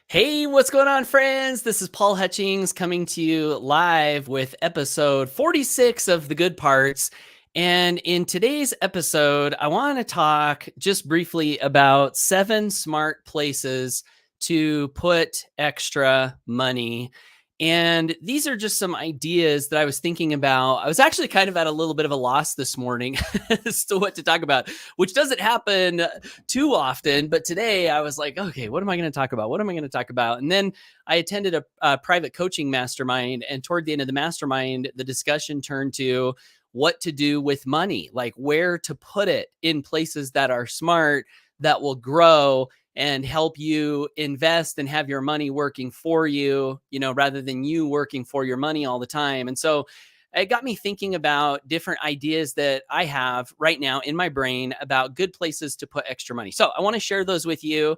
Hey, what's going on, friends? This is Paul Hutchings coming to you live with episode 46 of The Good Parts. And in today's episode, I want to talk just briefly about 7 smart places to put extra money. And these are just some ideas that I was thinking about. I was actually kind of at a little bit of a loss this morning as to what to talk about, which doesn't happen too often. But today I was like, okay, what am I going to talk about? What am I going to talk about? And then I attended a private coaching mastermind. And toward the end of the mastermind, the discussion turned to what to do with money, like where to put it in places that are smart, that will grow and help you invest and have your money working for you, rather than you working for your money all the time. And so it got me thinking about different ideas that I have right now in my brain about good places to put extra money. So I want to share those with you.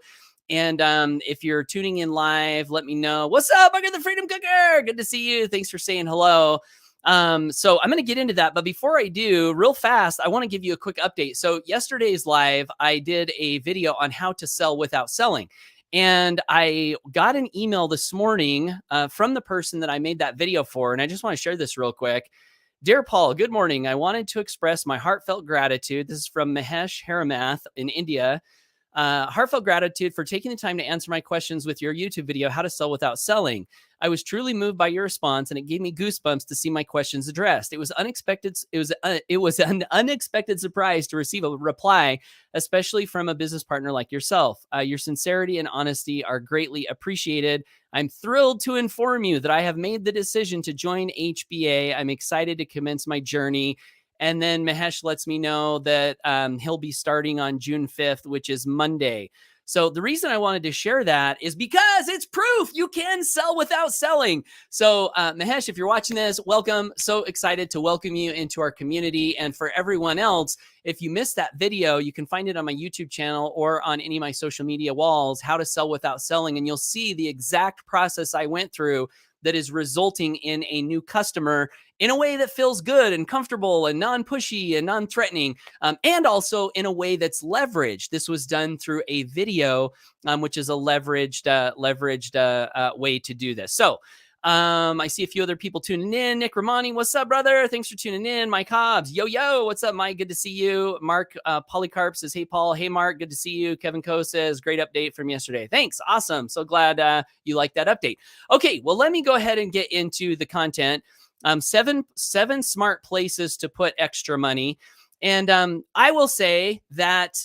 And if you're tuning in live, let me know. What's up? I got the Freedom Cooker. Good to see you. Thanks for saying hello. So I'm going to get into that. But before I do, real fast, I want to give you a quick update. So yesterday's live, I did a video on how to sell without selling. And I got an email this morning from the person that I made that video for. And I just want to share this real quick. Dear Paul, good morning. I wanted to express my heartfelt gratitude. This is from Mahesh Haramath in India. Heartfelt gratitude for taking the time to answer my questions with your YouTube video, How to Sell Without Selling. I was truly moved by your response, and it gave me goosebumps to see my questions addressed. It was unexpected. It was an unexpected surprise to receive a reply, especially from a business partner like yourself. Your sincerity and honesty are greatly appreciated. I'm thrilled to inform you that I have made the decision to join HBA. I'm excited to commence my journey. And then Mahesh lets me know that he'll be starting on June 5th, which is Monday. So the reason I wanted to share that is because it's proof you can sell without selling. So Mahesh, if you're watching this, welcome. So excited to welcome you into our community. And for everyone else, if you missed that video, you can find it on my YouTube channel or on any of my social media walls, How to Sell Without Selling. And you'll see the exact process I went through that is resulting in a new customer in a way that feels good and comfortable and non-pushy and non-threatening, and also in a way that's leveraged. This was done through a video, which is a leveraged way to do this. So I see a few other people tuning in. Nick Romani, what's up, brother? Thanks for tuning in. Mike Hobbs, yo, what's up, Mike? Good to see you. Mark Polycarp says, hey, Paul. Hey, Mark, good to see you. Kevin Coe says, great update from yesterday. Thanks. Awesome. So glad you like that update. Okay, well, let me go ahead and get into the content. 7 smart places to put extra money. And I will say that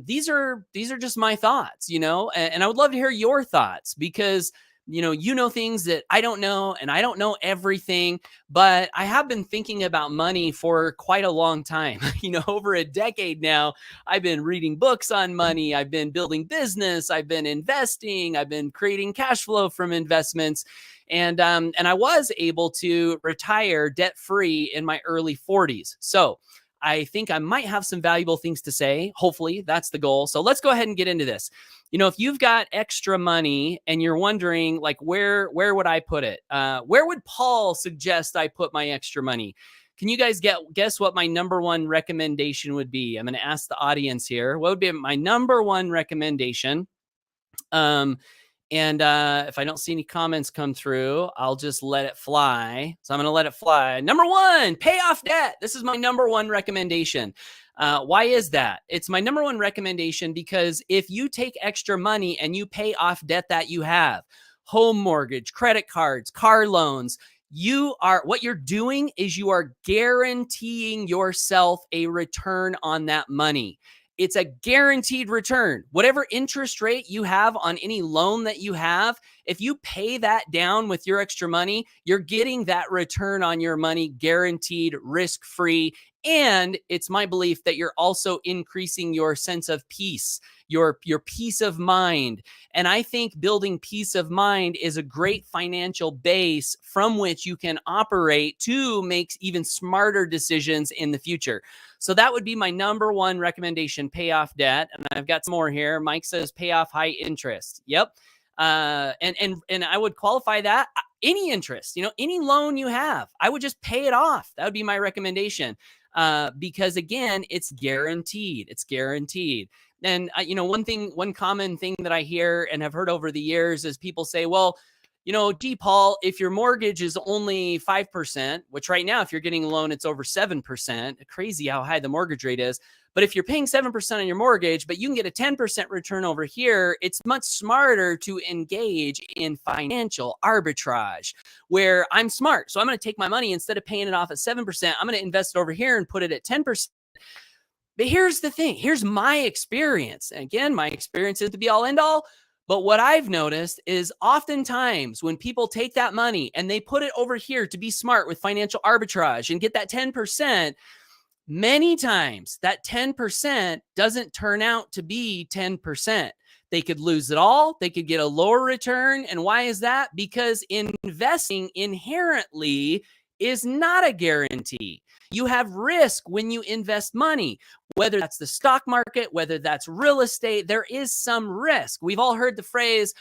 these are just my thoughts, and I would love to hear your thoughts because you know things that I don't know, and I don't know everything, but I have been thinking about money for quite a long time. Over a decade now, I've been reading books on money. I've been building business. I've been investing. I've been creating cash flow from investments. And I was able to retire debt-free in my early 40s. So I think I might have some valuable things to say. Hopefully that's the goal. So let's go ahead and get into this. If you've got extra money and you're wondering, like, where would I put it? Where would Paul suggest I put my extra money? Can you guys guess what my number one recommendation would be? I'm going to ask the audience here. What would be my number one recommendation? And if I don't see any comments come through, I'll just let it fly. So I'm going to let it fly. Number one, pay off debt. This is my number one recommendation. Why is that? It's my number one recommendation because if you take extra money and you pay off debt that you have, home mortgage, credit cards, car loans, what you're doing is you are guaranteeing yourself a return on that money. It's a guaranteed return. Whatever interest rate you have on any loan that you have, if you pay that down with your extra money, you're getting that return on your money guaranteed, risk-free. And it's my belief that you're also increasing your sense of peace, your peace of mind. And I think building peace of mind is a great financial base from which you can operate to make even smarter decisions in the future. So that would be my number one recommendation, pay off debt. And I've got some more here. Mike says pay off high interest. Yep. And I would qualify that any interest, any loan you have, I would just pay it off. That would be my recommendation. Because again, it's guaranteed. It's guaranteed. And one common thing that I hear and have heard over the years is people say, well, gee, Paul, if your mortgage is only 5%, which right now, if you're getting a loan, it's over 7%, crazy how high the mortgage rate is. But if you're paying 7% on your mortgage, but you can get a 10% return over here, it's much smarter to engage in financial arbitrage where I'm smart. So I'm going to take my money, instead of paying it off at 7%, I'm going to invest it over here and put it at 10%. But here's the thing. Here's my experience. And again, my experience is the be all end all. But what I've noticed is oftentimes when people take that money and they put it over here to be smart with financial arbitrage and get that 10%, many times that 10% doesn't turn out to be 10%. They could lose it all. They could get a lower return. And why is that? Because investing inherently is not a guarantee. You have risk when you invest money, whether that's the stock market, whether that's real estate, there is some risk. We've all heard the phrase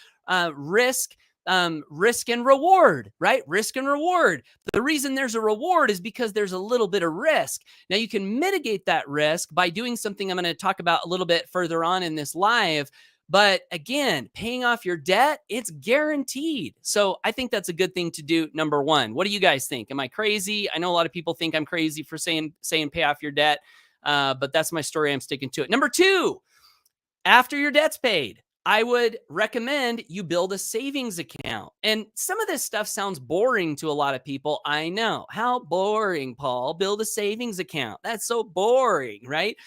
risk and reward, right? Risk and reward. The reason there's a reward is because there's a little bit of risk. Now you can mitigate that risk by doing something I'm going to talk about a little bit further on in this live. But again, paying off your debt, it's guaranteed. So I think that's a good thing to do. Number one, what do you guys think? Am I crazy? I know a lot of people think I'm crazy for saying pay off your debt, but that's my story. I'm sticking to it. Number two, after your debt's paid, I would recommend you build a savings account. And some of this stuff sounds boring to a lot of people. I know. How boring, Paul. Build a savings account. That's so boring, right?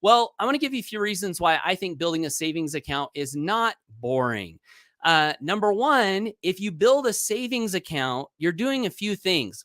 Well, I want to give you a few reasons why I think building a savings account is not boring. Number one, if you build a savings account, you're doing a few things.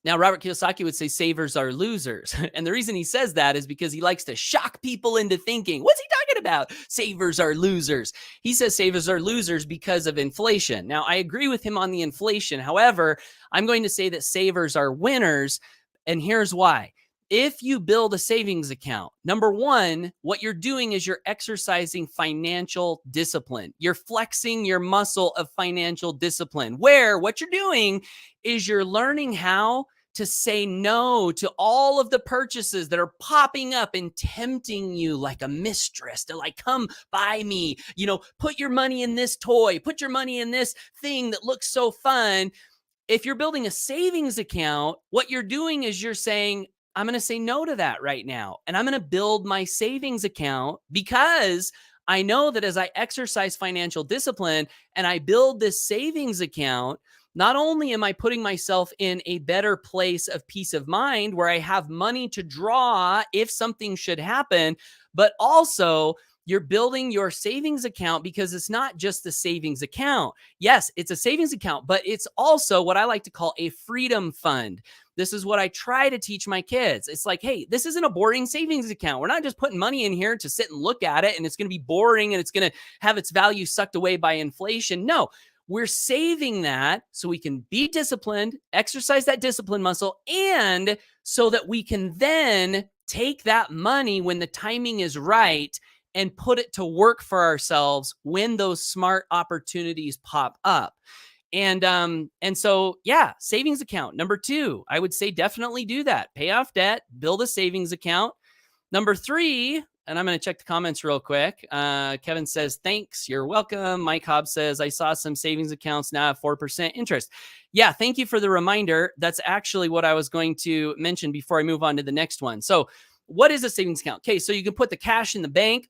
Now, Robert Kiyosaki would say savers are losers. And the reason he says that is because he likes to shock people into thinking, what's he talking about? Savers are losers. He says savers are losers because of inflation. Now, I agree with him on the inflation. However, I'm going to say that savers are winners. And here's why. If you build a savings account, number one, what you're doing is you're exercising financial discipline. You're flexing your muscle of financial discipline, where what you're doing is you're learning how to say no to all of the purchases that are popping up and tempting you like a mistress to like, come buy me, put your money in this toy, put your money in this thing that looks so fun. If you're building a savings account, what you're doing is you're saying, I'm going to say no to that right now. And I'm going to build my savings account because I know that as I exercise financial discipline and I build this savings account, not only am I putting myself in a better place of peace of mind where I have money to draw if something should happen, but also you're building your savings account because it's not just the savings account. Yes, it's a savings account, but it's also what I like to call a freedom fund. This is what I try to teach my kids. It's like, hey, this isn't a boring savings account. We're not just putting money in here to sit and look at it and it's going to be boring and it's going to have its value sucked away by inflation. No, we're saving that so we can be disciplined, exercise that discipline muscle, and so that we can then take that money when the timing is right and put it to work for ourselves when those smart opportunities pop up. And so, yeah, savings account. Number two, I would say definitely do that. Pay off debt, build a savings account. Number three, and I'm going to check the comments real quick. Kevin says, thanks, you're welcome. Mike Hobbs says, I saw some savings accounts now have 4% interest. Yeah, thank you for the reminder. That's actually what I was going to mention before I move on to the next one. So what is a savings account? Okay, so you can put the cash in the bank.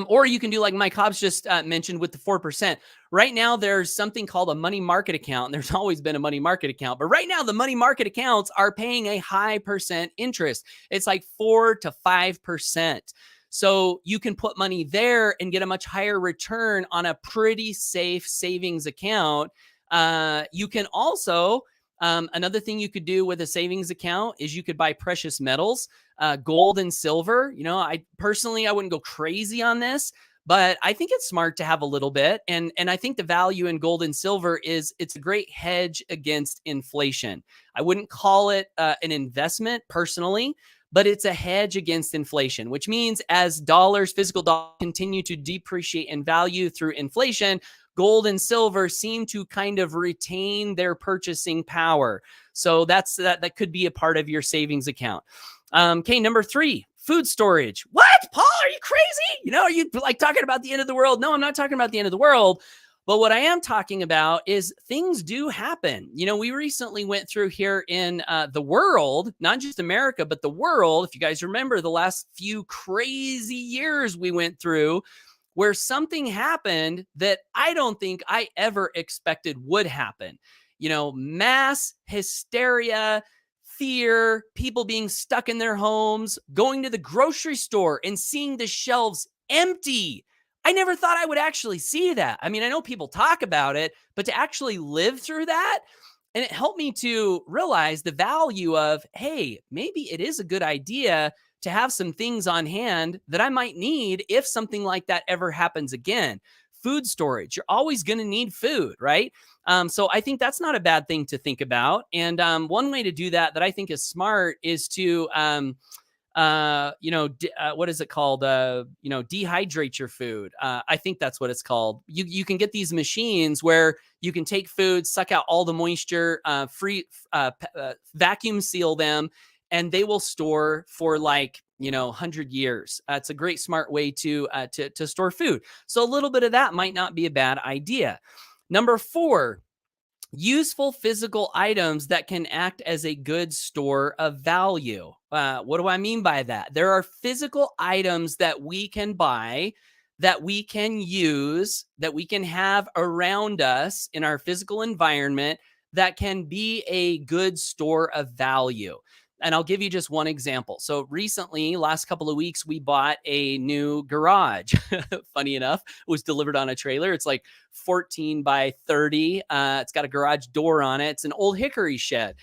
Or you can do like Mike Hobbs just mentioned with the 4%. Right now, there's something called a money market account. There's always been a money market account. But right now, the money market accounts are paying a high percent interest. It's like 4 to 5%. So you can put money there and get a much higher return on a pretty safe savings account. You can also... another thing you could do with a savings account is you could buy precious metals, gold and silver. I wouldn't go crazy on this, but I think it's smart to have a little bit. And I think the value in gold and silver is it's a great hedge against inflation. I wouldn't call it an investment personally, but it's a hedge against inflation, which means as physical dollars continue to depreciate in value through inflation, gold and silver seem to kind of retain their purchasing power. So that could be a part of your savings account. Okay, number three, Food storage. What? Paul, are you crazy? Are you like talking about the end of the world? No, I'm not talking about the end of the world. But what I am talking about is things do happen. We recently went through here in the world, not just America, but the world. If you guys remember the last few crazy years we went through, where something happened that I don't think I ever expected would happen. Mass hysteria, fear, people being stuck in their homes, going to the grocery store and seeing the shelves empty. I never thought I would actually see that. I know people talk about it, but to actually live through that, and it helped me to realize the value of, hey, maybe it is a good idea to have some things on hand that I might need if something like that ever happens again. Food storage, you're always going to need food, right? So I think that's not a bad thing to think about. And one way to do that I think is smart is to what is it called? Dehydrate your food. I think that's what it's called. You can get these machines where you can take food, suck out all the moisture, vacuum seal them, and they will store for 100 years. It's a great smart way to store food. So a little bit of that might not be a bad idea. Number 4, useful physical items that can act as a good store of value. What do I mean by that? There are physical items that we can buy, that we can use, that we can have around us in our physical environment that can be a good store of value. And I'll give you just one example. So recently, last couple of weeks, we bought a new garage. Funny enough, it was delivered on a trailer. It's like 14 by 30. It's got a garage door on it. It's an old hickory shed.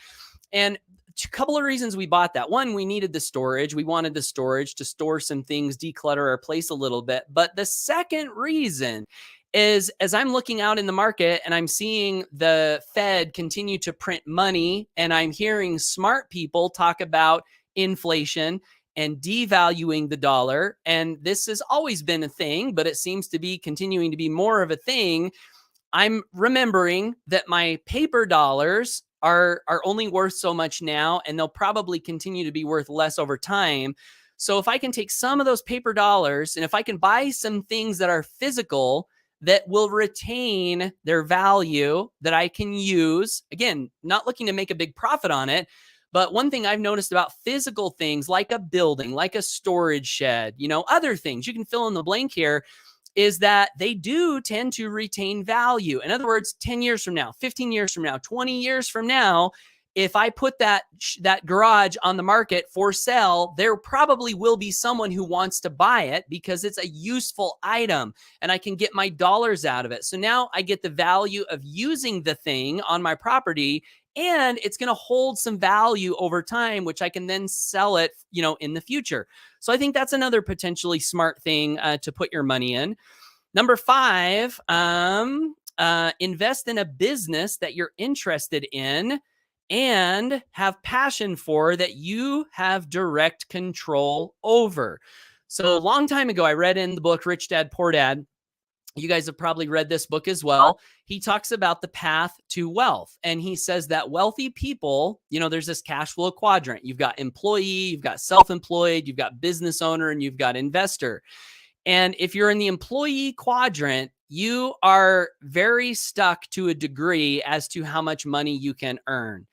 And a couple of reasons we bought that. One, we needed the storage. We wanted the storage to store some things, declutter our place a little bit. But the second reason is, as I'm looking out in the market and I'm seeing the Fed continue to print money, and I'm hearing smart people talk about inflation and devaluing the dollar. And this has always been a thing, but it seems to be continuing to be more of a thing. I'm remembering that my paper dollars are only worth so much now, and they'll probably continue to be worth less over time. So if I can take some of those paper dollars, and if I can buy some things that are physical that will retain their value that I can use, again, not looking to make a big profit on it, but one thing I've noticed about physical things like a building, like a storage shed, other things, you can fill in the blank here, is that they do tend to retain value. In other words, 10 years from now, 15 years from now, 20 years from now, if I put that garage on the market for sale, there probably will be someone who wants to buy it because it's a useful item and I can get my dollars out of it. So now I get the value of using the thing on my property, and it's going to hold some value over time, which I can then sell it, in the future. So I think that's another potentially smart thing to put your money in. Number 5, invest in a business that you're interested in and have passion for, that you have direct control over. So a long time ago, I read in the book, Rich Dad, Poor Dad. You guys have probably read this book as well. He talks about the path to wealth. And he says that wealthy people, there's this cash flow quadrant. You've got employee, you've got self-employed, you've got business owner, and you've got investor. And if you're in the employee quadrant, you are very stuck to a degree as to how much money you can earn.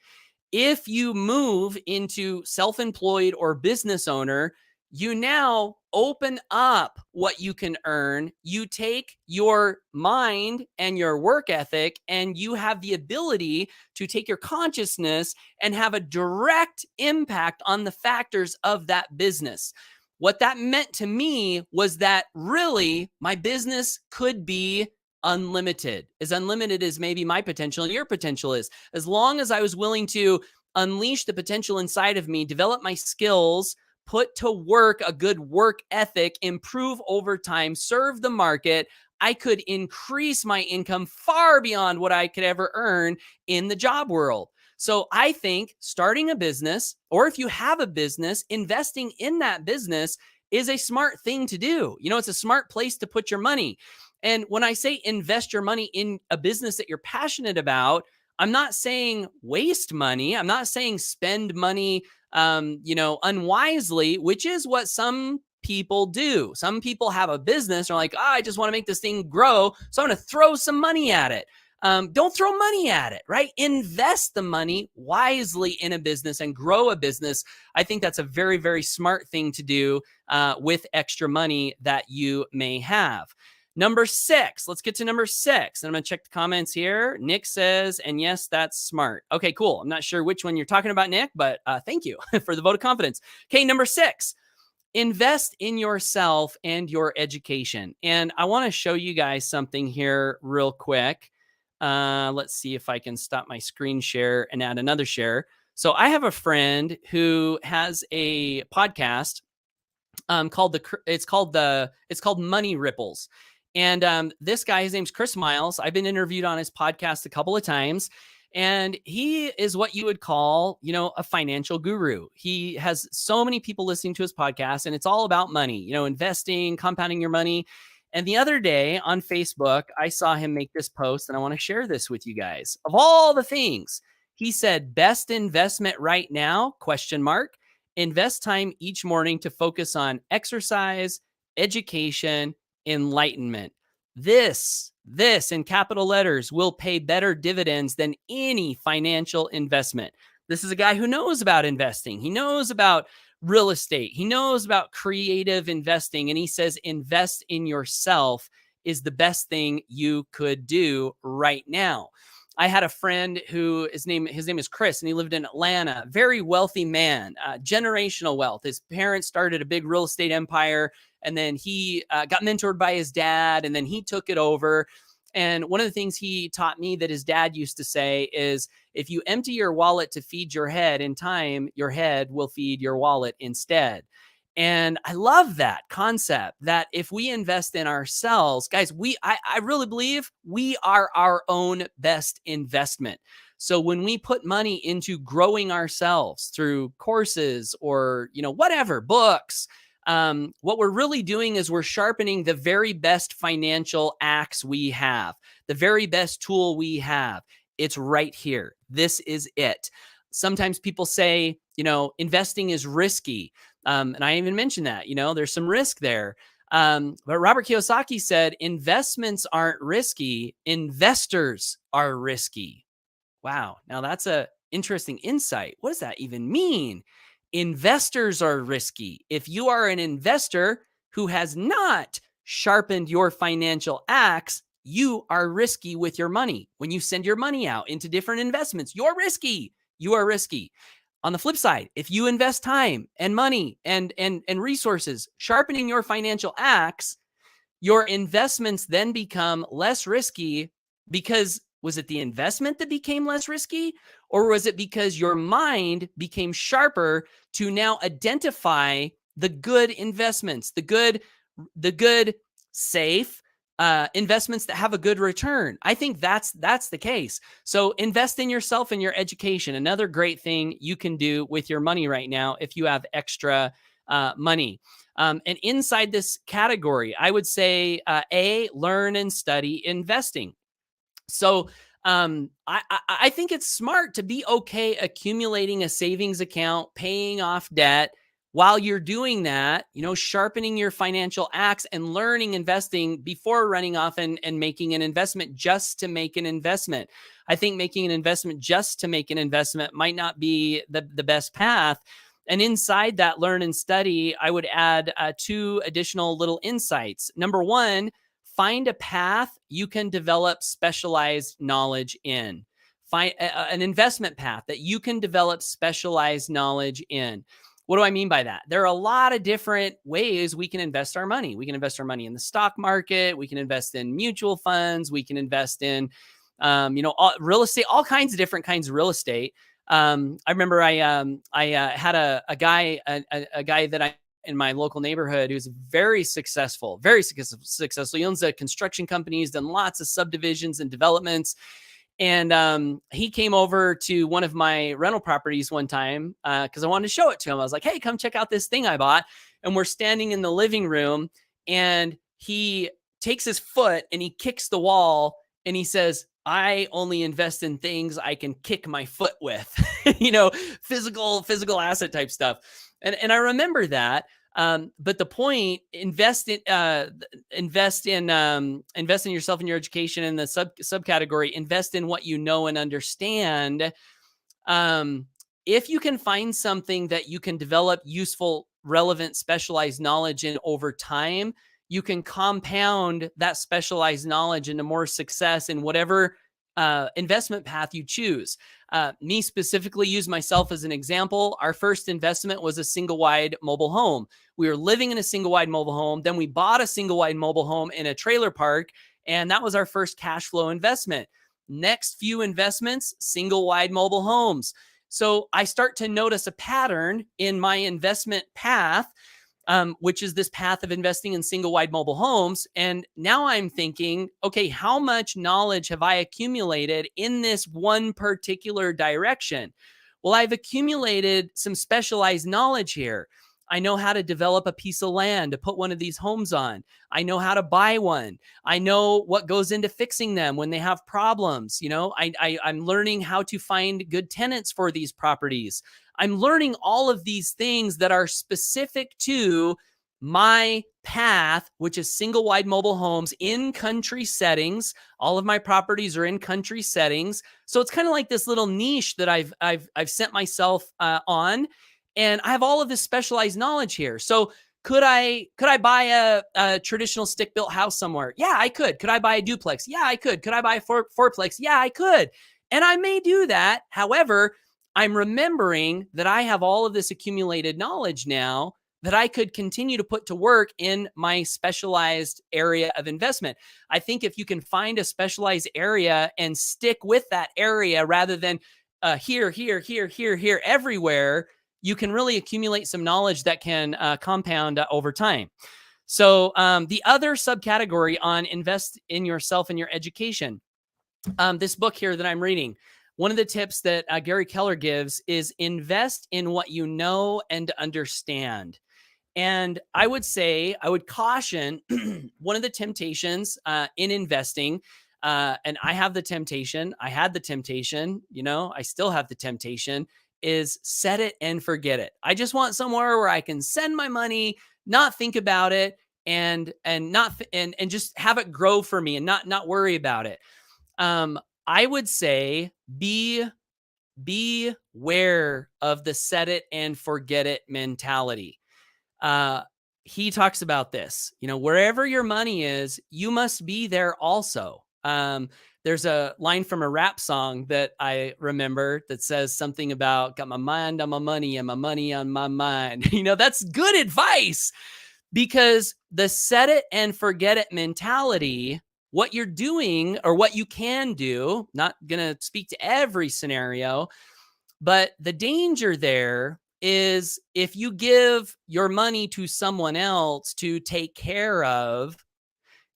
If you move into self-employed or business owner, you now open up what you can earn. You take your mind and your work ethic, and you have the ability to take your consciousness and have a direct impact on the factors of that business. What that meant to me was that really my business could be unlimited as maybe my potential and your potential is. As long as I was willing to unleash the potential inside of me, develop my skills, put to work a good work ethic, improve over time, serve the market, I could increase my income far beyond what I could ever earn in the job world. So I think starting a business, or if you have a business, investing in that business is a smart thing to do. It's a smart place to put your money. And when I say invest your money in a business that you're passionate about, I'm not saying waste money. I'm not saying spend money unwisely, which is what some people do. Some people have a business and are like, I just want to make this thing grow, so I'm going to throw some money at it. Don't throw money at it, right? Invest the money wisely in a business and grow a business. I think that's a very, very smart thing to do with extra money that you may have. Number 6, let's get to number 6. And I'm going to check the comments here. Nick says, and yes, that's smart. Okay, cool. I'm not sure which one you're talking about, Nick, but thank you for the vote of confidence. Okay, number 6. Invest in yourself and your education. And I want to show you guys something here real quick. Let's see if I can stop my screen share and add another share. So I have a friend who has a podcast called Money Ripples. And this guy, his name's Chris Miles. I've been interviewed on his podcast a couple of times. And he is what you would call, a financial guru. He has so many people listening to his podcast, and it's all about money, investing, compounding your money. And the other day on Facebook, I saw him make this post, and I want to share this with you guys. Of all the things, he said, best investment right now, ? Invest time each morning to focus on exercise, education, enlightenment. This in capital letters will pay better dividends than any financial investment. This is a guy who knows about investing. He knows about real estate. He knows about creative investing. And he says, invest in yourself is the best thing you could do right now. I had a friend who his name is Chris, and he lived in Atlanta. Very wealthy man, generational wealth. His parents started a big real estate empire, and then he got mentored by his dad, and then he took it over. And one of the things he taught me that his dad used to say is, if you empty your wallet to feed your head, in time, your head will feed your wallet instead. And I love that concept that if we invest in ourselves, guys, I really believe we are our own best investment. So when we put money into growing ourselves through courses or, whatever, books, what we're really doing is we're sharpening the very best financial axe we have, the very best tool we have. It's right here. This is it. Sometimes people say, investing is risky. And I even mentioned that, there's some risk there. But Robert Kiyosaki said, investments aren't risky. Investors are risky. Wow. Now that's a interesting insight. What does that even mean? Investors are risky. If you are an investor who has not sharpened your financial axe, you are risky with your money. When you send your money out into different investments, you're risky. You are risky. On the flip side, if you invest time and money and resources sharpening your financial axe, your investments then become less risky. Because was it the investment that became less risky, or was it because your mind became sharper to now identify the good investments, the good safe investments that have a good return? I think that's the case. So invest in yourself and your education. Another great thing you can do with your money right now if you have extra money. And inside this category, I would say learn and study investing. So I think it's smart to be okay accumulating a savings account, paying off debt. While you're doing that, sharpening your financial axe and learning investing before running off and making an investment just to make an investment. I think making an investment just to make an investment might not be the best path. And inside that learn and study, I would add 2 additional little insights. Number 1, find a path you can develop specialized knowledge in. Find an investment path that you can develop specialized knowledge in. What do I mean by that? There are a lot of different ways we can invest our money. We can invest our money in the stock market. We can invest in mutual funds. We can invest in, real estate, all kinds of different kinds of real estate. I remember I had a guy that I in my local neighborhood who's very successful. He owns a construction company. He's done lots of subdivisions and developments. And he came over to one of my rental properties one time because I wanted to show it to him. I was like, hey, come check out this thing I bought. And we're standing in the living room, and he takes his foot and he kicks the wall and he says, I only invest in things I can kick my foot with, physical asset type stuff. And I remember that. But the point, invest in yourself and your education. In the subcategory, invest in what you know and understand. um, if you can find something that you can develop useful, relevant, specialized knowledge in over time, you can compound that specialized knowledge into more success in whatever investment path you choose. Me specifically, use myself as an example. Our first investment was a single wide mobile home. We were living in a single wide mobile home. Then we bought a single wide mobile home in a trailer park, and that was our first cash flow investment. Next few investments, single wide mobile homes. So I start to notice a pattern in my investment path, which is this path of investing in single wide mobile homes. And now I'm thinking, okay, how much knowledge have I accumulated in this one particular direction? Well, I've accumulated some specialized knowledge here. I know how to develop a piece of land to put one of these homes on. I know how to buy one. I know what goes into fixing them when they have problems. I'm learning how to find good tenants for these properties. I'm learning all of these things that are specific to my path, which is single wide mobile homes in country settings. All of my properties are in country settings. So it's kind of like this little niche that I've sent myself on. And I have all of this specialized knowledge here. So could I buy a traditional stick built house somewhere? Yeah, I could. Could I buy a duplex? Yeah, I could. Could I buy a fourplex? Yeah, I could. And I may do that. However, I'm remembering that I have all of this accumulated knowledge now that I could continue to put to work in my specialized area of investment. I think if you can find a specialized area and stick with that area rather than here, everywhere, you can really accumulate some knowledge that can compound over time. So the other subcategory on invest in yourself and your education, this book here that I'm reading, one of the tips that Gary Keller gives is invest in what you know and understand. And I would caution one of the temptations in investing, and I had the temptation, I still have the temptation, is set it and forget it. I just want somewhere where I can send my money, not think about it, and just have it grow for me and not worry about it. I would say beware of the set it and forget it mentality. He talks about this, wherever your money is, you must be there also. There's a line from a rap song that I remember that says something about got my mind on my money and my money on my mind. That's good advice, because the set it and forget it mentality, what you're doing or what you can do, not going to speak to every scenario, but the danger there is if you give your money to someone else to take care of,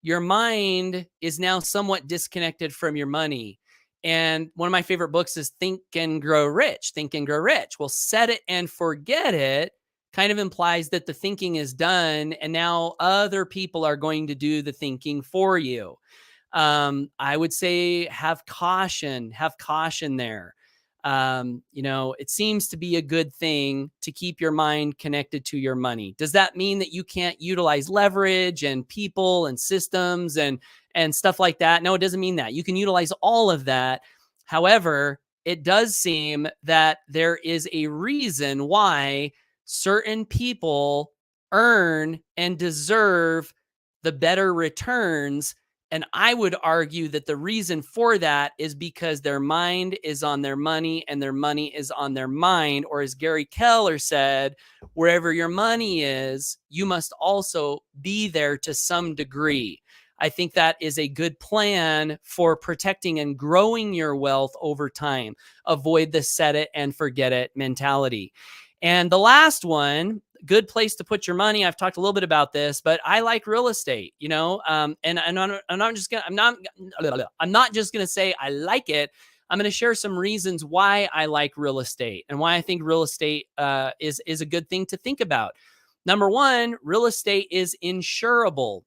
your mind is now somewhat disconnected from your money. And one of my favorite books is Think and Grow Rich. Think and Grow Rich. Well, set it and forget it kind of implies that the thinking is done and now other people are going to do the thinking for you. I would say have caution there. It seems to be a good thing to keep your mind connected to your money. Does that mean that you can't utilize leverage and people and systems and stuff like that? No, it doesn't mean that. You can utilize all of that. However, it does seem that there is a reason why certain people earn and deserve the better returns. And I would argue that the reason for that is because their mind is on their money and their money is on their mind. Or as Gary Keller said, wherever your money is, you must also be there to some degree. I think that is a good plan for protecting and growing your wealth over time. Avoid the set it and forget it mentality. And the last one, good place to put your money. I've talked a little bit about this, but I like real estate, and I'm not just going to say I like it. I'm going to share some reasons why I like real estate and why I think real estate is a good thing to think about. Number one, real estate is insurable.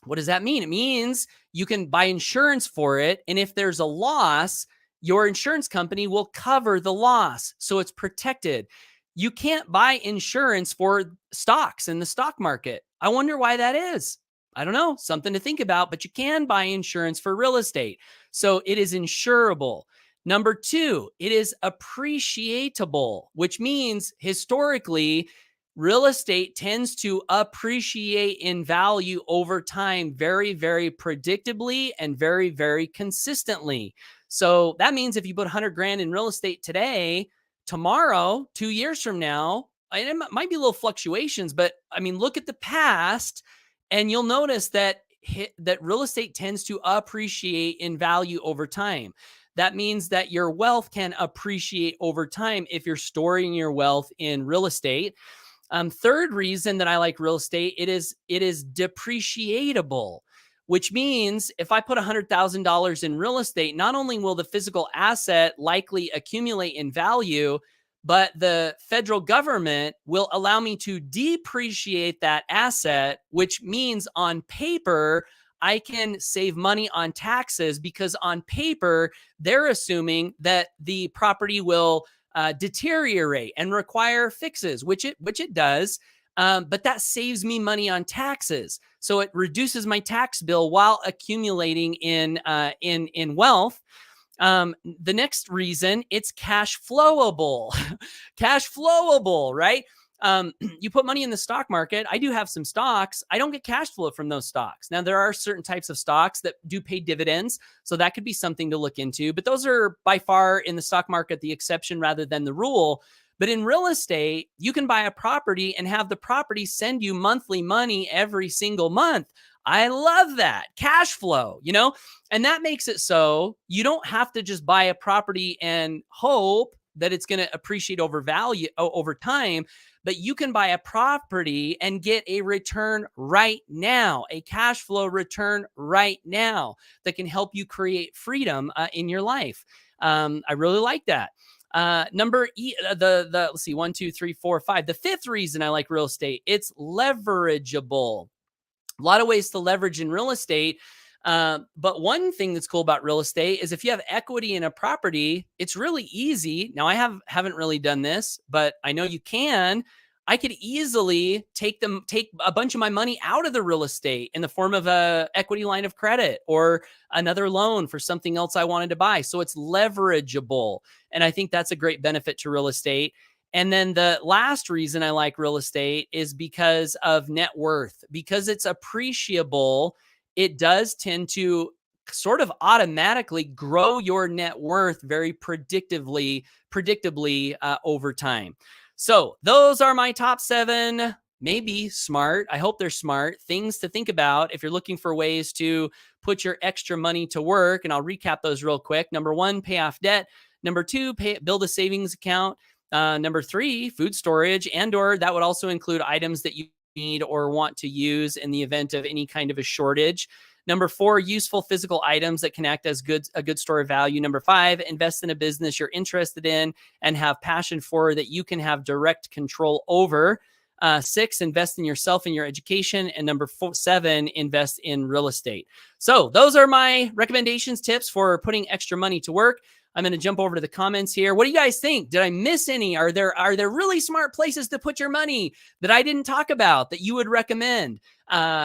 What does that mean? It means you can buy insurance for it. And if there's a loss, your insurance company will cover the loss. So it's protected. You can't buy insurance for stocks in the stock market. I wonder why that is. I don't know, something to think about, but you can buy insurance for real estate. So it is insurable. Number two, it is appreciatable, which means historically, real estate tends to appreciate in value over time very, very predictably and very, very consistently. So that means if you put 100 grand in real estate today, tomorrow, 2 years from now, and it might be little fluctuations, but I mean, look at the past and you'll notice that that real estate tends to appreciate in value over time. That means that your wealth can appreciate over time if you're storing your wealth in real estate. Third reason that I like real estate, it is depreciatable, which means if I put $100,000 in real estate, not only will the physical asset likely accumulate in value, but the federal government will allow me to depreciate that asset, which means on paper, I can save money on taxes because on paper, they're assuming that the property will deteriorate and require fixes, which it does. But that saves me money on taxes, so it reduces my tax bill while accumulating in wealth. The next reason, it's cash flowable, cash flowable, right? You put money in the stock market. I do have some stocks. I don't get cash flow from those stocks. Now, there are certain types of stocks that do pay dividends. So that could be something to look into. But those are by far in the stock market the exception rather than the rule. But in real estate, you can buy a property and have the property send you monthly money every single month. I love that cash flow, and that makes it so you don't have to just buy a property and hope that it's going to appreciate over time, but you can buy a property and get a return right now, a cash flow return right now that can help you create freedom in your life. I really like that. Let's see, 1, 2, 3, 4, 5. The fifth reason I like real estate, it's leverageable. A lot of ways to leverage in real estate. But one thing that's cool about real estate is if you have equity in a property, it's really easy. Now, I haven't really done this, but I know you can. I could easily take a bunch of my money out of the real estate in the form of a equity line of credit or another loan for something else I wanted to buy. So it's leverageable. And I think that's a great benefit to real estate. And then the last reason I like real estate is because of net worth. Because it's appreciable, it does tend to sort of automatically grow your net worth very predictably over time. So those are my top 7, maybe smart. I hope they're smart things to think about if you're looking for ways to put your extra money to work. And I'll recap those real quick. Number 1, pay off debt. Number 2, build a savings account. Number 3, food storage, or that would also include items that you need or want to use in the event of any kind of a shortage. Number 4, useful physical items that can act as a good store of value. Number 5, invest in a business you're interested in and have passion for that you can have direct control over. 6, invest in yourself and your education. And number 7, invest in real estate. So those are my recommendations, tips for putting extra money to work. I'm going to jump over to the comments here. What do you guys think? Did I miss any? Are there really smart places to put your money that I didn't talk about that you would recommend?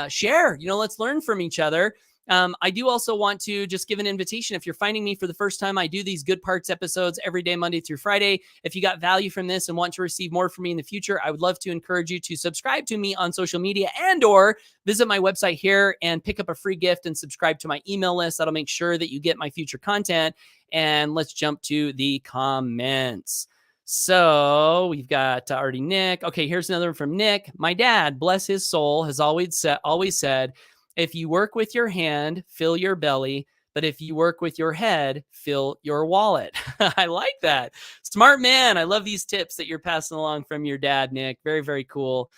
Share, let's learn from each other. I do also want to just give an invitation. If you're finding me for the first time, I do these Good Parts episodes every day, Monday through Friday. If you got value from this and want to receive more from me in the future, I would love to encourage you to subscribe to me on social media or visit my website here and pick up a free gift and subscribe to my email list. That'll make sure that you get my future content. And let's jump to the comments. So we've got already Nick. Okay, here's another one from Nick. My dad, bless his soul, has always said, if you work with your hand, fill your belly. But if you work with your head, fill your wallet. I like that. Smart man. I love these tips that you're passing along from your dad, Nick. Very, very cool.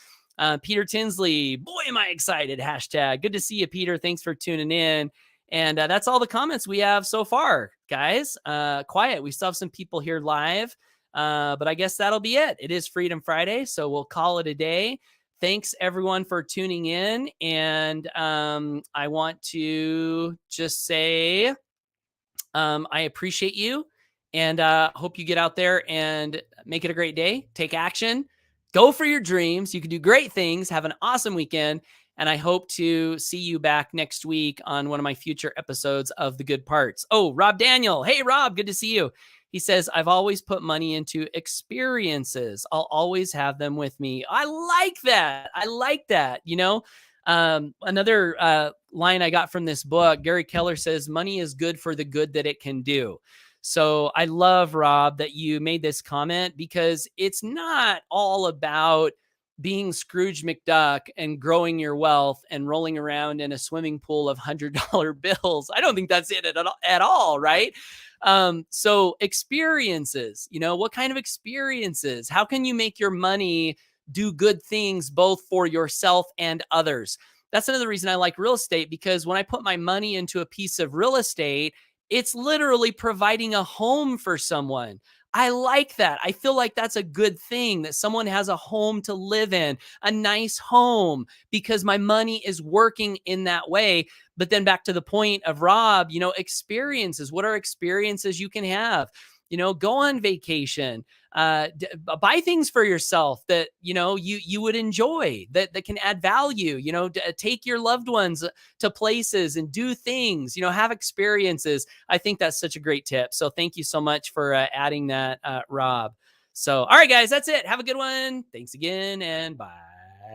Peter Tinsley, boy, am I excited. # Good to see you, Peter. Thanks for tuning in. And that's all the comments we have so far, guys. Quiet. We still have some people here live, but I guess that'll be it. It is Freedom Friday, so we'll call it a day. thanks everyone for tuning in. And I want to just say, I appreciate you, and hope you get out there and make it a great day. Take action. Go for your dreams. You can do great things. Have an awesome weekend. And I hope to see you back next week on one of my future episodes of The Good Parts. Oh, Rob Daniel. Hey, Rob, good to see you. He says, I've always put money into experiences. I'll always have them with me. I like that. I like that. Another line I got from this book, Gary Keller says, money is good for the good that it can do. So I love, Rob, that you made this comment, because it's not all about being Scrooge McDuck and growing your wealth and rolling around in a swimming pool of $100 bills. I don't think that's it at all, right? So experiences, what kind of experiences? How can you make your money do good things both for yourself and others? That's another reason I like real estate, because when I put my money into a piece of real estate, it's literally providing a home for someone. I like that. I feel like that's a good thing, that someone has a home to live in, a nice home, because my money is working in that way. But then back to the point of Rob, experiences. What are experiences you can have? Go on vacation, buy things for yourself that, you would enjoy, that can add value, take your loved ones to places and do things, have experiences. I think that's such a great tip. So thank you so much for adding that, Rob. So, all right, guys, that's it. Have a good one. Thanks again, and bye.